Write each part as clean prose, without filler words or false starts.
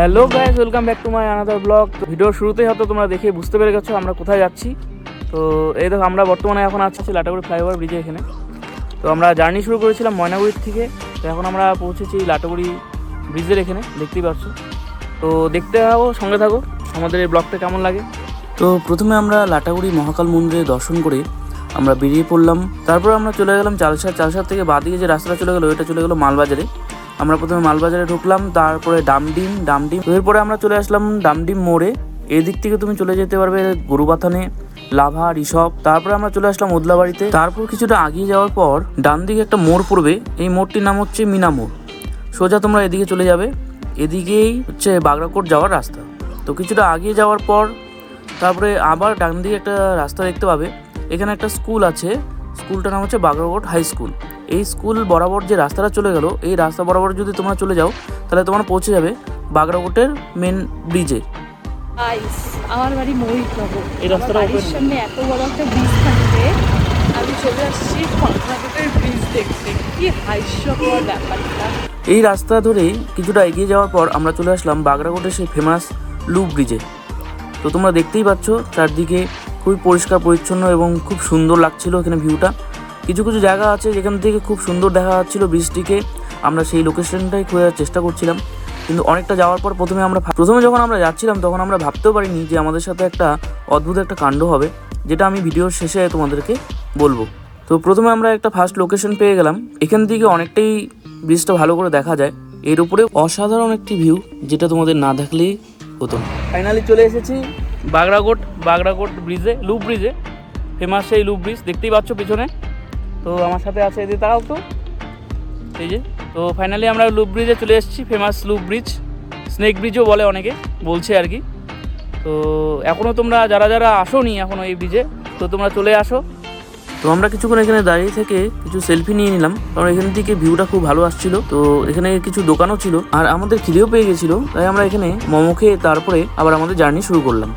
Hello guys, welcome back to my another blog. তো ভিডিওর শুরুতেই হয়তো তোমরা দেখে বুঝতে পেরে গেছো আমরা কোথায় যাচ্ছি। তো এই দেখো, আমরা বর্তমানে এখন আছি লাটাগুড়ি ফ্লাইওভার ব্রিজে এখানে। তো আমরা জার্নি শুরু করেছিলাম ময়নাগুড়ির থেকে, তো এখন আমরা পৌঁছেছি লাটাগুড়ি ব্রিজের এখানে, দেখতেই পাচ্ছ। তো দেখতে থাকো, সঙ্গে থাকো, আমাদের এই ব্লগটা কেমন লাগে। তো প্রথমে আমরা লাটাগুড়ি মহাকাল মন্দিরে দর্শন করে আমরা বেরিয়ে পড়লাম। তারপর আমরা চলে গেলাম চালসার থেকে বাঁদিকে যে রাস্তাটা চলে গেলো ওইটা চলে গেলো মালবাজারে। আমরা প্রথমে মালবাজারে ঢুকলাম, তারপরে ডামডিম। এরপরে আমরা চলে আসলাম ডামডিম মোড়ে। এদিক থেকে তুমি চলে যেতে পারবে গরুবাথানে, লাভা, ঋষভ। তারপরে আমরা চলে আসলাম ওদলাবাড়িতে। তারপর কিছুটা আগিয়ে যাওয়ার পর ডান দিকে একটা মোড় পড়বে, এই মোড়টির নাম হচ্ছে মিনা মোড়। সোজা তোমরা এদিকে চলে যাবে, এদিকেই হচ্ছে বাগড়াকোট যাওয়ার রাস্তা। তো কিছুটা আগিয়ে যাওয়ার পর তারপরে আবার ডান দিকে একটা রাস্তা দেখতে পাবে, এখানে একটা স্কুল আছে, স্কুলটার নাম হচ্ছে বাগড়াকোট হাই স্কুল। এই স্কুল বরাবর যে রাস্তাটা চলে গেল, এই রাস্তা বরাবর যদি তোমরা চলে যাও তাহলে তোমরা পৌঁছে যাবে বাগড়াকোটের মেন ব্রিজে। আমার বাড়ি মহিষনগর, এই রাস্তাটা বাড়ির সামনে এত বড় একটা ব্রিজ থাকবে, আমি চলে আসছি বাগড়াকোটের ব্রিজ দেখতে। কি হাস্যকর ব্যাপারটা। এই রাস্তা ধরে কিছুটা এগিয়ে যাওয়ার পর আমরা চলে আসলাম বাগড়াকোটের সেই ফেমাস লুপ ব্রিজে। তো তোমরা দেখতেই পাচ্ছ চারদিকে খুবই পরিষ্কার পরিচ্ছন্ন এবং খুব সুন্দর লাগছিল এখানে ভিউটা। কিছু কিছু জায়গা আছে যেখান থেকে খুব সুন্দর দেখা যাচ্ছিল ব্রিজটিকে। আমরা সেই লোকেশনটাই খোঁজার চেষ্টা করছিলাম, কিন্তু অনেকটা যাওয়ার পর প্রথমে যখন আমরা যাচ্ছিলাম তখন আমরা ভাবতেও পারিনি যে আমাদের সাথে একটা অদ্ভুত একটা কাণ্ড হবে, যেটা আমি ভিডিওর শেষে তোমাদেরকে বলবো। তো প্রথমে আমরা একটা ফার্স্ট লোকেশন পেয়ে গেলাম, এখান থেকে অনেকটাই ব্রিজটা ভালো করে দেখা যায়। এর উপরে অসাধারণ একটি ভিউ, যেটা তোমাদের না দেখলেই হতো। ফাইনালি চলে এসেছি বাগড়াকোট ব্রিজে, লুপ ব্রিজে, ফেমাস সেই লুপ ব্রিজ দেখতেই পাচ্ছ পিছনে। তো আমার সাথে আছে, এদিকে তারাও তো এই যে। তো ফাইনালি আমরা লুপ ব্রিজে চলে এসেছি, ফেমাস লুপ ব্রিজ, স্নেক ব্রিজও বলে অনেকে, বলছে আর কি। তো এখনও তোমরা যারা আসোনি এখনও এই ব্রিজে, তো তোমরা চলে আসো। তো আমরা কিছুক্ষণ এখানে দাঁড়িয়ে থেকে কিছু সেলফি নিয়ে নিলাম, কারণ এখান থেকে ভিউটা খুব ভালো আসছিল। তো এখানে কিছু দোকানও ছিল আর আমাদের খিদেও পেয়ে গেছিল, তাই আমরা এখানে মোমো খেয়ে তারপরে আবার আমাদের জার্নি শুরু করলাম।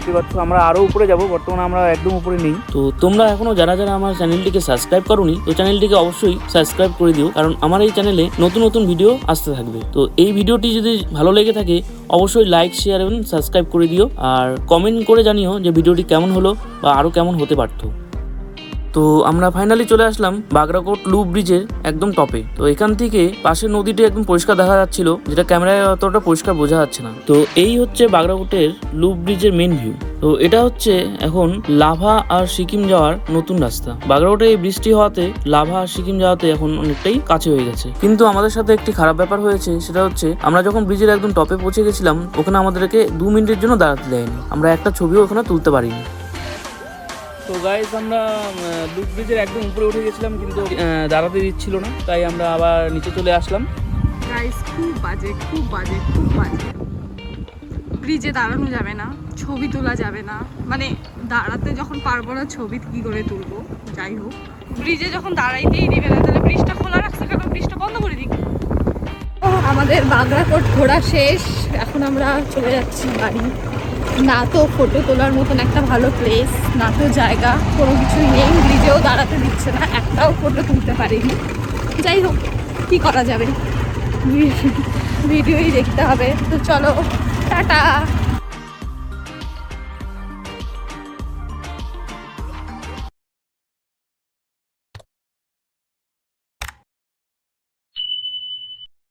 আমরা আরো উপরে যাব, বর্তমানে আমরা একদম উপরে নেই। তো তোমরা এখনো যারা আমার চ্যানেলটিকে সাবস্ক্রাইব করোনি, তো চ্যানেলটিকে অবশ্যই সাবস্ক্রাইব করে দিও, কারণ আমার এই চ্যানেলে নতুন নতুন ভিডিও আসতে থাকবে। তো এই ভিডিওটি যদি ভালো লেগে থাকে অবশ্যই লাইক, শেয়ার এবং সাবস্ক্রাইব করে দিও, আর কমেন্ট করে জানিও যে ভিডিওটি কেমন হলো বা আরো কেমন হতে পারতো। তো আমরা ফাইনালি চলে আসলাম বাগড়াকোট লুপ ব্রিজের একদম টপে। তো এখান থেকে পাশের নদীটি একদম পরিষ্কার দেখা যাচ্ছিল, যেটা ক্যামেরায় অতটা পরিষ্কার বোঝা যাচ্ছে না। তো এই হচ্ছে বাগড়াকোটের লুপ ব্রিজের মেন ভিউ। তো এটা হচ্ছে এখন লাভা আর সিকিম যাওয়ার নতুন রাস্তা। বাগড়াকোটে এই বৃষ্টি হওয়াতে লাভা আর সিকিম যাওয়াতে এখন অনেকটাই কাছে হয়ে গেছে। কিন্তু আমাদের সাথে একটি খারাপ ব্যাপার হয়েছে, সেটা হচ্ছে আমরা যখন ব্রিজের একদম টপে পৌঁছে গেছিলাম, ওখানে আমাদেরকে 2 মিনিটের জন্য দাঁড়াতে দেয়নি, আমরা একটা ছবিও ওখানে তুলতে পারিনি। তো গাইস, আমরা লুপ ব্রিজের একদম উপরে উঠে গেছিলাম, কিন্তু দাঁড়াতে দিচ্ছিল না, তাই আমরা আবার নিচে চলে আসলাম। গাইস, খুব বাজে ব্রিজে দাঁড়ানো যাবে না, ছবি তোলা যাবে না, মানে দাঁড়াতে যখন পারবো না ছবি কি করে তুলবো। যাই হোক, ব্রিজে যখন দাঁড়াইতেই দিবে না, তাহলে ব্রিজটা খোলা রাখছে কেন, ব্রিজটা বন্ধ করে দিই। আমাদের বাগড়াকোট ঘোরা শেষ, এখন আমরা চলে যাচ্ছি বাড়ি। না তো ফটো তোলার মতন একটা ভালো প্লেস, না তো জায়গা, কোনো কিছুই নেই। ব্রিজেও দাঁড়াতে দিচ্ছে না, একটাও ফটো তুলতে পারিনি। যাই হোক, কি করা যাবে, ভিডিওই দেখতে হবে। তো চলো, টাটা।